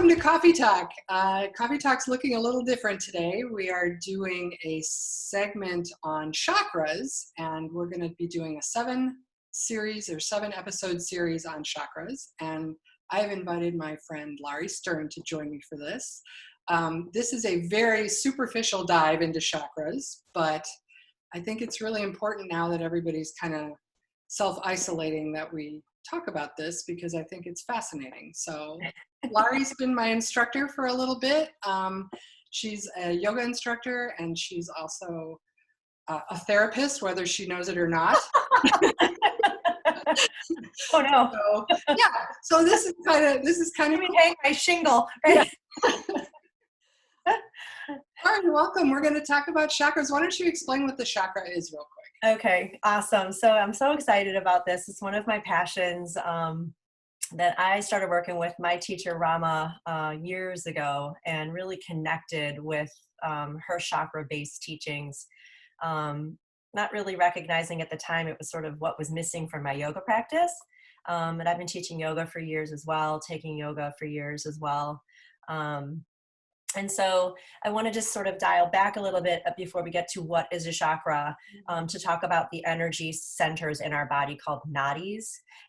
Welcome to Coffee Talk. Coffee Talk's looking a little different today. We are doing a segment on chakras, and we're going to be doing a 7-episode series on chakras. And I have invited my friend Lauri to join me for this. This is a very superficial dive into chakras, but I think it's really important now that everybody's kind of self-isolating that we talk about this, because I think it's fascinating. So Lauri's been my instructor for a little bit. She's a yoga instructor, and she's also a therapist, whether she knows it or not. Oh no! So, yeah. So this is kind of cool. Hang my shingle. Right? All right, welcome. We're going to talk about chakras. Why don't you explain what the chakra is real quick? Okay, awesome. So I'm so excited about this. It's one of my passions. That I started working with my teacher Rama years ago, and really connected with her chakra-based teachings. Not really recognizing at the time it was sort of what was missing from my yoga practice. And I've been teaching yoga for years as well, taking yoga for years as well. And so I want to just sort of dial back a little bit before we get to what is a chakra, to talk about the energy centers in our body called nadis.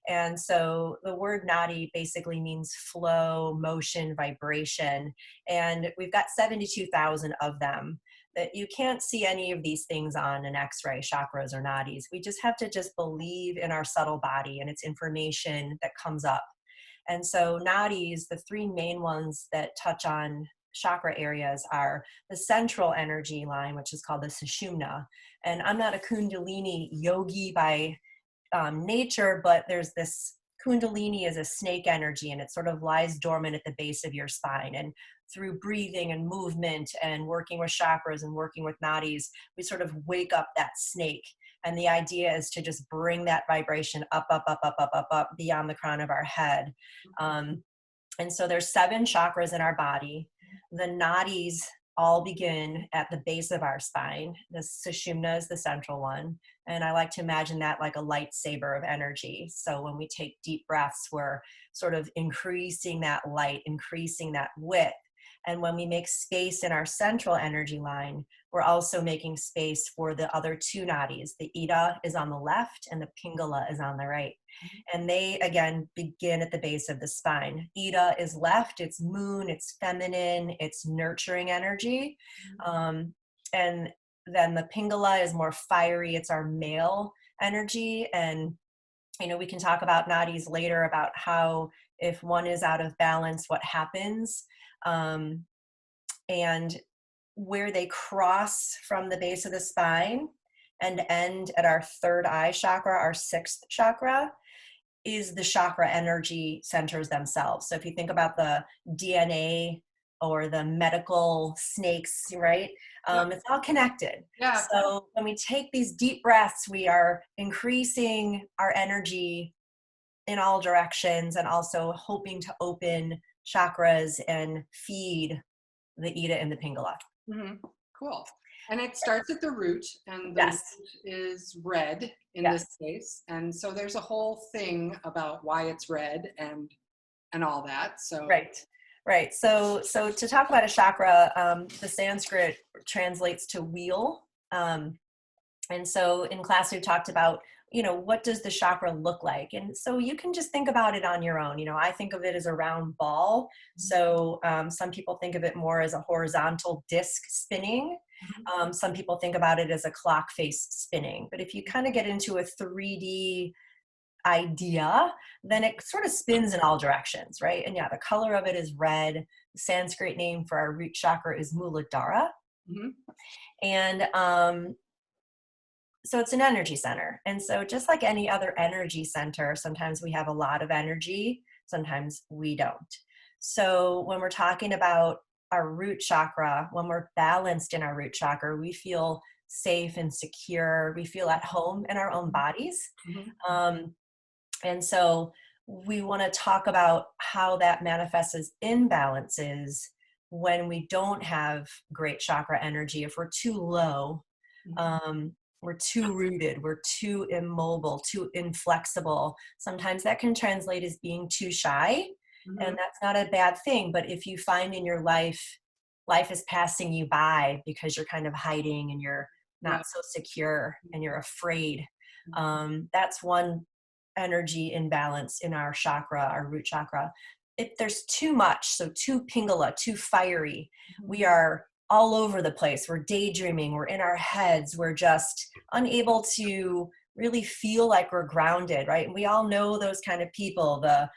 And so the word nadi basically means flow, motion, vibration. And we've got 72,000 of them. That you can't see any of these things on an x-ray, chakras or nadis. We just have to just believe in our subtle body and its information that comes up. And so nadis, the three main ones that touch on chakra areas are the central energy line, which is called the sushumna. And I'm not a kundalini yogi by nature, but there's this kundalini is a snake energy, and it sort of lies dormant at the base of your spine. And through breathing and movement and working with chakras and working with nadis, we sort of wake up that snake. And the idea is to just bring that vibration up, up, up, up, up, up, up beyond the crown of our head. And so there's 7 chakras in our body. The nadis all begin at the base of our spine. The sushumna is the central one. And I like to imagine that like a lightsaber of energy. So when we take deep breaths, we're sort of increasing that light, increasing that width. And when we make space in our central energy line, we're also making space for the other 2 nadis. The ida is on the left and the pingala is on the right. And they, again, begin at the base of the spine. Ida is left, it's moon, it's feminine, it's nurturing energy. And then the pingala is more fiery, it's our male energy. And, you know, we can talk about nadis later about how if one is out of balance, what happens. And where they cross from the base of the spine and end at our third eye chakra, our 6th chakra, is the chakra energy centers themselves. So if you think about the DNA or the medical snakes, right? It's all connected. Yeah. So when we take these deep breaths, we are increasing our energy in all directions, and also hoping to open chakras and feed the ida and the pingala. Mm-hmm. Cool. And it starts at the root, and the Yes. root is red in Yes. this case. And so there's a whole thing about why it's red and all that. So Right. So to talk about a chakra, the Sanskrit translates to wheel. And so in class we talked about, you know, what does the chakra look like? And so you can just think about it on your own. You know, I think of it as a round ball. So some people think of it more as a horizontal disc spinning. Some people think about it as a clock face spinning. But if you kind of get into a 3D idea, then it sort of spins in all directions, right? And yeah, the color of it is red. The Sanskrit name for our root chakra is Muladhara. Mm-hmm. And so it's an energy center. And so just like any other energy center, sometimes we have a lot of energy, sometimes we don't. So when we're talking about our root chakra, when we're balanced in our root chakra, we feel safe and secure. We feel at home in our own bodies. Mm-hmm. And so we want to talk about how that manifests as imbalances when we don't have great chakra energy. If we're too low, we're too rooted, we're too immobile, too inflexible. Sometimes that can translate as being too shy. And that's not a bad thing. But if you find in your life is passing you by because you're kind of hiding and you're Yeah. not so secure and you're afraid, Mhm. that's one energy imbalance in our chakra, our root chakra. If there's too much, so too pingala, too fiery, we are all over the place. We're daydreaming, we're in our heads, we're just unable to really feel like we're grounded, right? And we all know those kind of people, the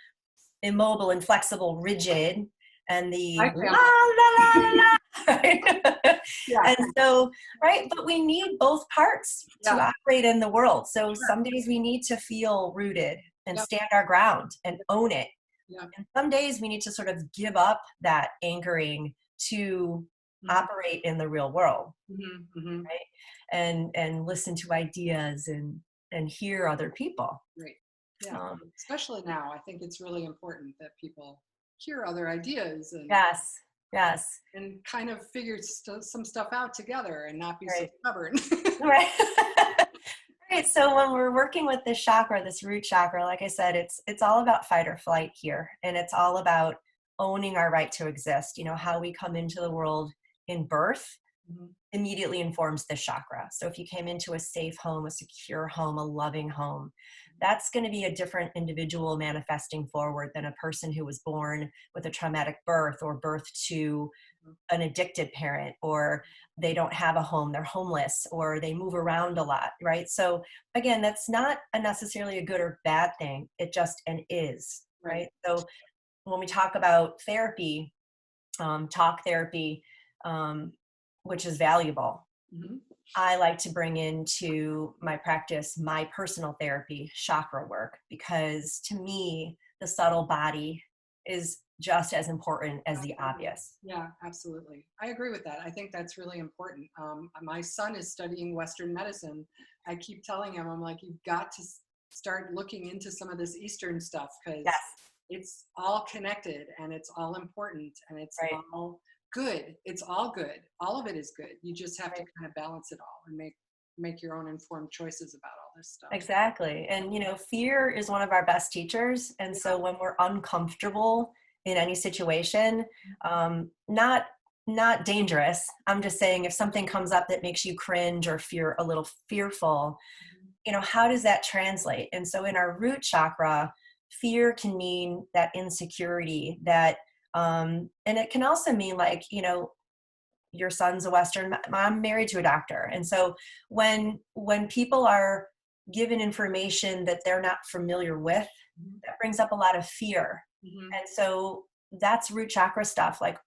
immobile, inflexible, rigid, and the I la found. la la la la. Right? Yeah. And so, right, but we need both parts to Yeah. operate in the world. So Sure. some days we need to feel rooted and Yep. stand our ground and own it. Yeah. And some days we need to sort of give up that anchoring to operate in the real world, right? And listen to ideas and hear other people. Great. Yeah. Um, Especially now, I think it's really important that people hear other ideas yes, yes, and kind of figure some stuff out together and not be so right. stubborn. Right. Right. So when we're working with this chakra, this root chakra, like I said, it's all about fight or flight here. And it's all about owning our right to exist. You know, how we come into the world in birth Mhm. immediately informs this chakra. So if you came into a safe home, a secure home, a loving home, that's going to be a different individual manifesting forward than a person who was born with a traumatic birth or birth to an addicted parent, or they don't have a home, they're homeless, or they move around a lot, right? So again, that's not necessarily a good or bad thing. It just is, Right. right? So when we talk about therapy, talk therapy, which is valuable, Mhm. I like to bring into my practice my personal therapy, chakra work, because to me, the subtle body is just as important as the Absolutely. obvious. Yeah, absolutely. I agree with that. I think that's really important. My son is studying Western medicine. I keep telling him, I'm like, you've got to start looking into some of this Eastern stuff Yes, because it's all connected and it's all important and it's right. all good. It's all good. All of it is good. You just have to Right. kind of balance it all and make your own informed choices about all this stuff. Exactly. And, you know, fear is one of our best teachers. And Yeah. so when we're uncomfortable in any situation, not dangerous. I'm just saying if something comes up that makes you cringe or fear a little fearful, you know, how does that translate? And so in our root chakra, fear can mean that insecurity, that and it can also mean like, you know, your son's a Western, I'm married to a doctor. And so when people are given information that they're not familiar with, Mhm. that brings up a lot of fear. Mhm. And so that's root chakra stuff, like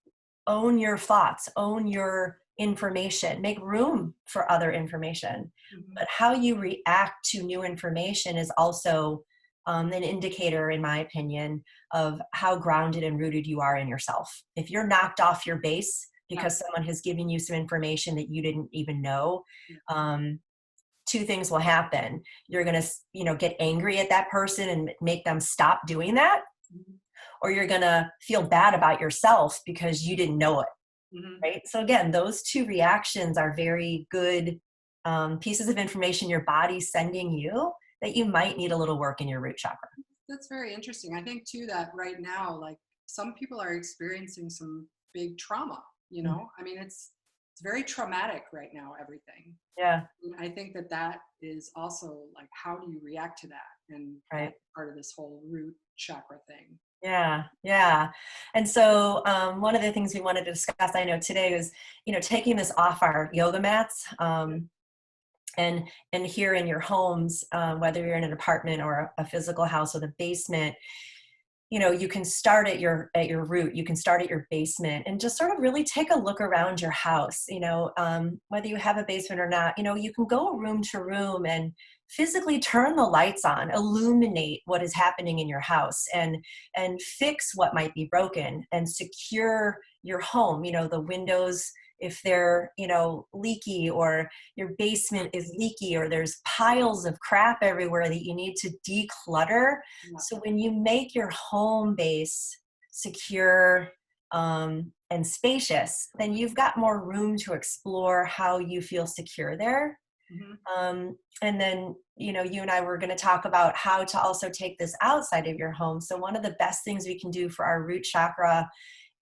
own your thoughts, own your information, make room for other information. Mhm. But how you react to new information is also an indicator, in my opinion, of how grounded and rooted you are in yourself. If you're knocked off your base Yeah. because someone has given you some information that you didn't even know, Yeah. two things will happen. You're going to, you know, get angry at that person and make them stop doing that, Mhm. or you're going to feel bad about yourself because you didn't know it, Mhm. right? So again, those two reactions are very good pieces of information your body's sending you that you might need a little work in your root chakra. That's very interesting. I think too that right now, like some people are experiencing some big trauma, you Mm. know? I mean, it's very traumatic right now, everything. Yeah, And I think that that is also like, how do you react to that? And right. that's part of this whole root chakra thing. Yeah, yeah. And so one of the things we wanted to discuss, I know today, was, you know, taking this off our yoga mats. And here in your homes, whether you're in an apartment or a physical house with a basement, you know, you can start at your root. You can start at your basement and just sort of really take a look around your house. You know, whether you have a basement or not, you know, you can go room to room and physically turn the lights on, illuminate what is happening in your house, and fix what might be broken and secure your home. You know, the windows, if they're, you know, leaky, or your basement is leaky, or there's piles of crap everywhere that you need to declutter. Yeah. So when you make your home base secure and spacious, then you've got more room to explore how you feel secure there. And then, you know, you and I were going to talk about how to also take this outside of your home. So one of the best things we can do for our root chakra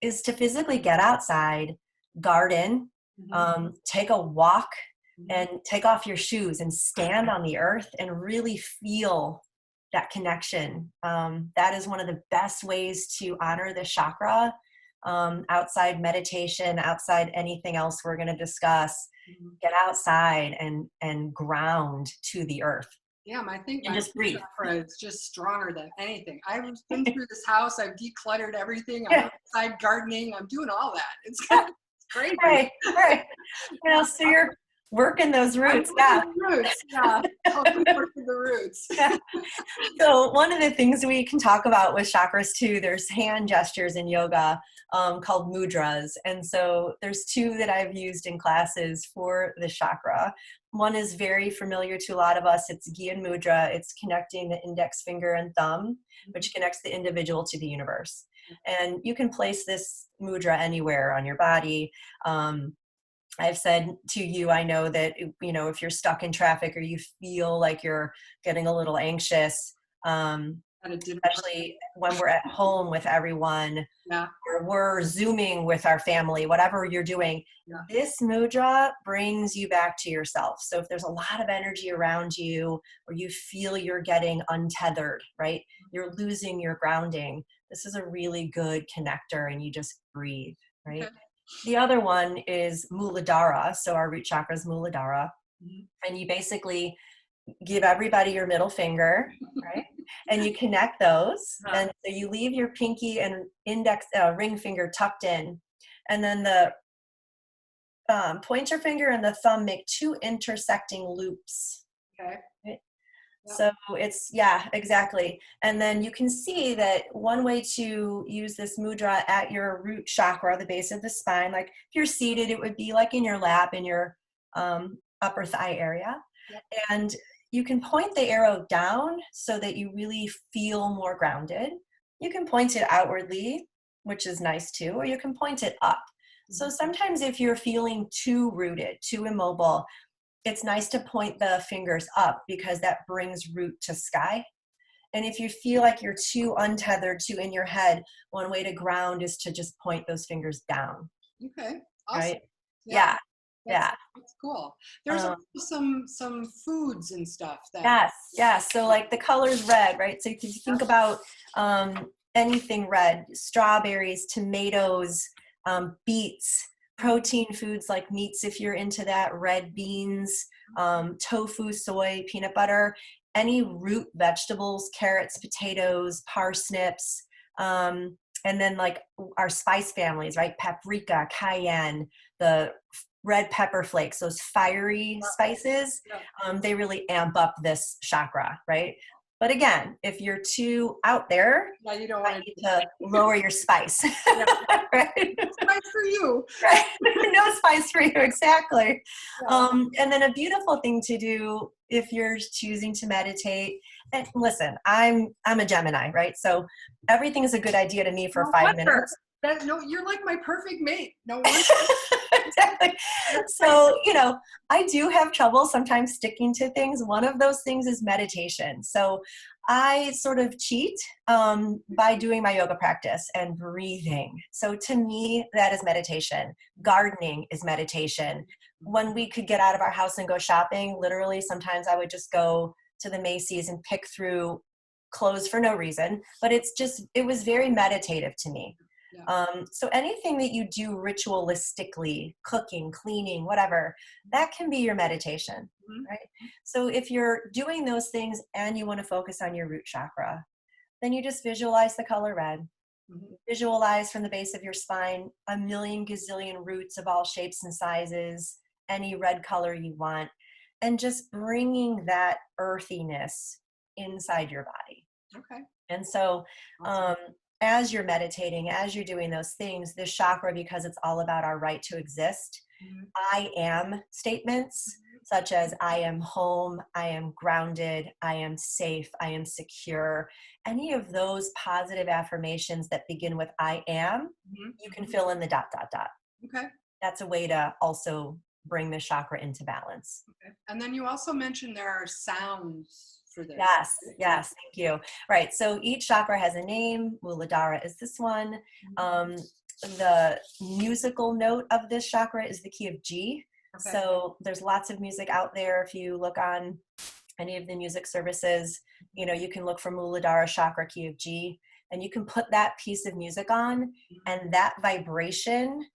is to physically get outside, garden, take a walk, and take off your shoes and stand on the earth and really feel that connection. That is one of the best ways to honor the chakra, outside meditation, outside anything else we're going to discuss. Get outside and ground to the earth. Yeah, I think and my just breathe. chakra is just stronger than anything. I've been through this house. I've decluttered everything. I'm outside gardening. I'm doing all that. It's crazy. Right. You know, so you're working those roots. Working the roots. So one of the things we can talk about with chakras too, there's hand gestures in yoga called mudras. And so there's two that I've used in classes for the chakra. One is very familiar to a lot of us. It's Gyan Mudra. It's connecting the index finger and thumb, which connects the individual to the universe. And you can place this mudra anywhere on your body. I've said to you, I know that, you know, if you're stuck in traffic or you feel like you're getting a little anxious, especially when we're at home with everyone, or we're Zooming with our family, whatever you're doing, this mudra brings you back to yourself. So if there's a lot of energy around you, or you feel you're getting untethered, right? You're losing your grounding. This is a really good connector, and you just breathe, right? Okay. The other one is Muladhara. So our root chakra is Muladhara. And you basically give everybody your middle finger, right? And you connect those. And so you leave your pinky and index ring finger tucked in. And then the pointer finger and the thumb make two intersecting loops. Okay. Right? So it's, exactly. And then you can see that one way to use this mudra at your root chakra, the base of the spine, like if you're seated, it would be like in your lap, in your upper thigh area. And you can point the arrow down so that you really feel more grounded. You can point it outwardly, which is nice too, or you can point it up. So sometimes if you're feeling too rooted, too immobile, it's nice to point the fingers up, because that brings root to sky. And if you feel like you're too untethered, too in your head, one way to ground is to just point those fingers down. Okay. Awesome. Right? Yeah. That's cool. There's also some foods and stuff that. Yes. So like the color's red, right? So if you think about anything red, strawberries, tomatoes, beets, protein foods like meats, if you're into that, red beans, tofu, soy, peanut butter, any root vegetables, carrots, potatoes, parsnips, and then like our spice families, right? Paprika, cayenne, the red pepper flakes, those fiery spices, they really amp up this chakra, right? But again, if you're too out there, you don't want to lower your spice. Right? Spice for you. Right? No spice for you, exactly. And then a beautiful thing to do if you're choosing to meditate. And listen, I'm a Gemini, right? So everything is a good idea to me for 5 minutes. You're like my perfect mate. No wonder. Exactly. So, you know, I do have trouble sometimes sticking to things. One of those things is meditation. So I sort of cheat by doing my yoga practice and breathing. So to me, that is meditation. Gardening is meditation. When we could get out of our house and go shopping, literally, sometimes I would just go to the Macy's and pick through clothes for no reason. But it was very meditative to me. So anything that you do ritualistically, cooking, cleaning, whatever, that can be your meditation, right? So if you're doing those things and you want to focus on your root chakra, then you just visualize the color red. Visualize from the base of your spine a million gazillion roots of all shapes and sizes, any red color you want, and just bringing that earthiness inside your body. Okay. And so, as you're meditating, as you're doing those things, this chakra, because it's all about our right to exist, I am statements such as I am home, I am grounded, I am safe, I am secure. Any of those positive affirmations that begin with I am, you can fill in the ... Okay. That's a way to also bring the chakra into balance. Okay. And then you also mentioned there are sounds for this. Yes, Right? yes, thank you. Right, so each chakra has a name. Muladhara is this one. The musical note of this chakra is the key of G. Okay. So there's lots of music out there. If you look on any of the music services, you know, you can look for Muladhara chakra key of G, and you can put that piece of music on, and that vibration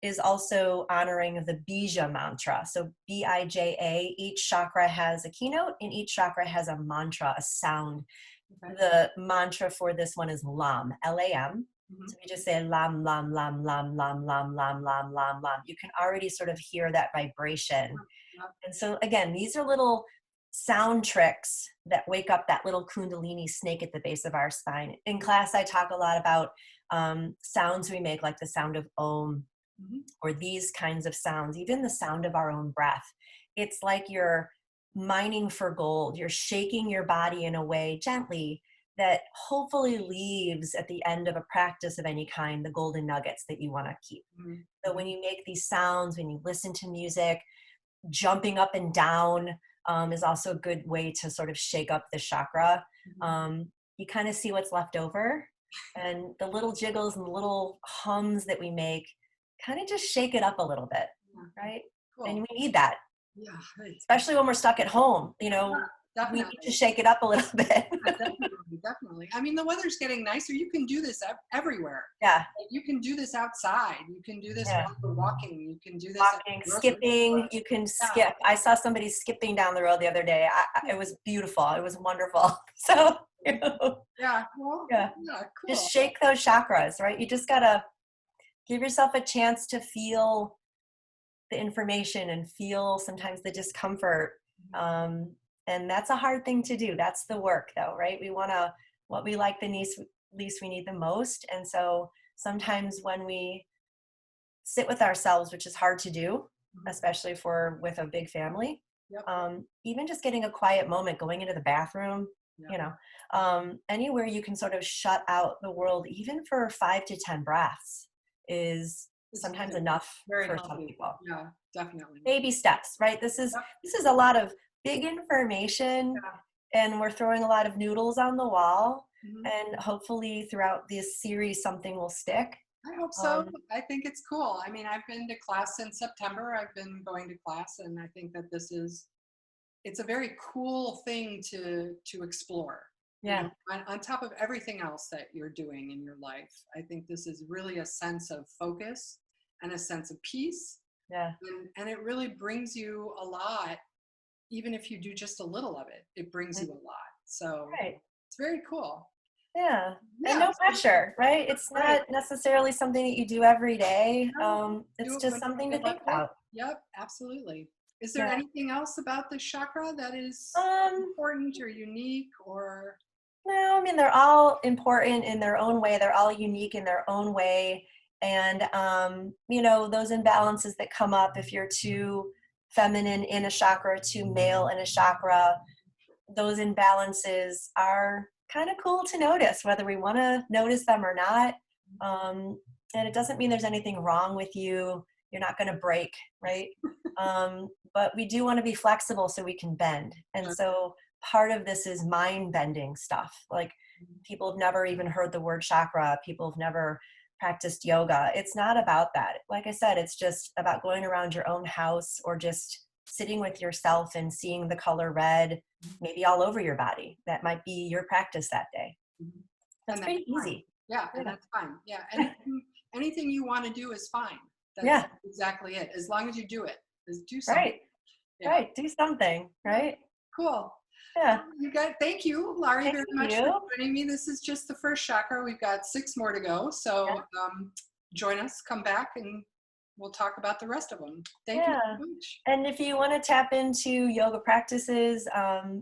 is also honoring the Bija mantra. So B-I-J-A, each chakra has a keynote and each chakra has a mantra, a sound. Okay. The mantra for this one is Lam, L-A-M. So we just say Lam, Lam, Lam, Lam, Lam, Lam, Lam, Lam, Lam, Lam. You can already sort of hear that vibration. And so again, these are little sound tricks that wake up that little kundalini snake at the base of our spine. In class, I talk a lot about sounds we make, like the sound of Om, or these kinds of sounds, even the sound of our own breath. It's like you're mining for gold. You're shaking your body in a way gently that hopefully leaves at the end of a practice of any kind the golden nuggets that you want to keep. So when you make these sounds, when you listen to music, jumping up and down is also a good way to sort of shake up the chakra. You kind of see what's left over, and the little jiggles and the little hums that we make kind of just shake it up a little bit, right? Cool. And we need that. Yeah, right. Especially when we're stuck at home, you know, we need to shake it up a little bit. Definitely. I mean, the weather's getting nicer. You can do this everywhere. Yeah. You can do this outside. You can do this while you're walking. You can do this. Walking, skipping. You can skip. I saw somebody skipping down the road the other day. It was beautiful. It was wonderful. So, you know. Yeah. Well, yeah. Cool. Just shake those chakras, right? You just got to give yourself a chance to feel the information and feel sometimes the discomfort. And that's a hard thing to do. That's the work though, right? We want to, what we like the least we need the most. And so sometimes when we sit with ourselves, which is hard to do, especially if we're with a big family, even just getting a quiet moment, going into the bathroom, you know, anywhere you can sort of shut out the world, even for 5 to 10 breaths is sometimes enough for some people. Yeah, definitely. Baby steps, right? This is a lot of big information, and we're throwing a lot of noodles on the wall, and hopefully throughout this series something will stick. I hope so. I think it's cool. I mean, I've been to class since September. I've been going to class, and I think that it's a very cool thing to explore. Yeah. You know, on top of everything else that you're doing in your life, I think this is really a sense of focus and a sense of peace. Yeah. And it really brings you a lot. Even if you do just a little of it, it brings you a lot. So it's very cool. Yeah. And no pressure, right? It's not necessarily something that you do every day. It's just something to think about. Yep, absolutely. Is there anything else about the chakra that is important or unique or? No, I mean, they're all important in their own way. They're all unique in their own way. And, you know, those imbalances that come up if you're too feminine in a chakra, too male in a chakra, those imbalances are kind of cool to notice, whether we want to notice them or not. And it doesn't mean there's anything wrong with you. You're not going to break, right? But we do want to be flexible so we can bend. And so part of this is mind bending stuff. Like people have never even heard the word chakra. People have never practiced yoga. It's not about that. Like I said, it's just about going around your own house or just sitting with yourself and seeing the color red, maybe all over your body. That might be your practice that day. That's pretty easy. Yeah, and that's fine. Yeah, anything you want to do is fine. That's exactly it. As long as you do it, just do something. Right. Right. Do something. Right. Cool. Yeah. You got. Thank you, Lauri, very much for joining me. This is just the first chakra. We've got 6 more to go. So join us. Come back, and we'll talk about the rest of them. Thank you so much. And if you want to tap into yoga practices,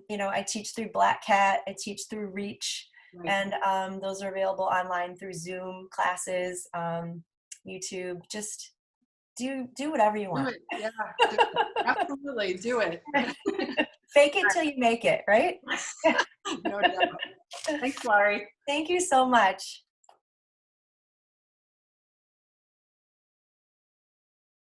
you know, I teach through Black Cat. I teach through Reach, and those are available online through Zoom classes, YouTube. Just do whatever you want. Do it. Yeah. Do it. Absolutely. Do it. Fake it till you make it, right? No doubt. Thanks, Lauri. Thank you so much.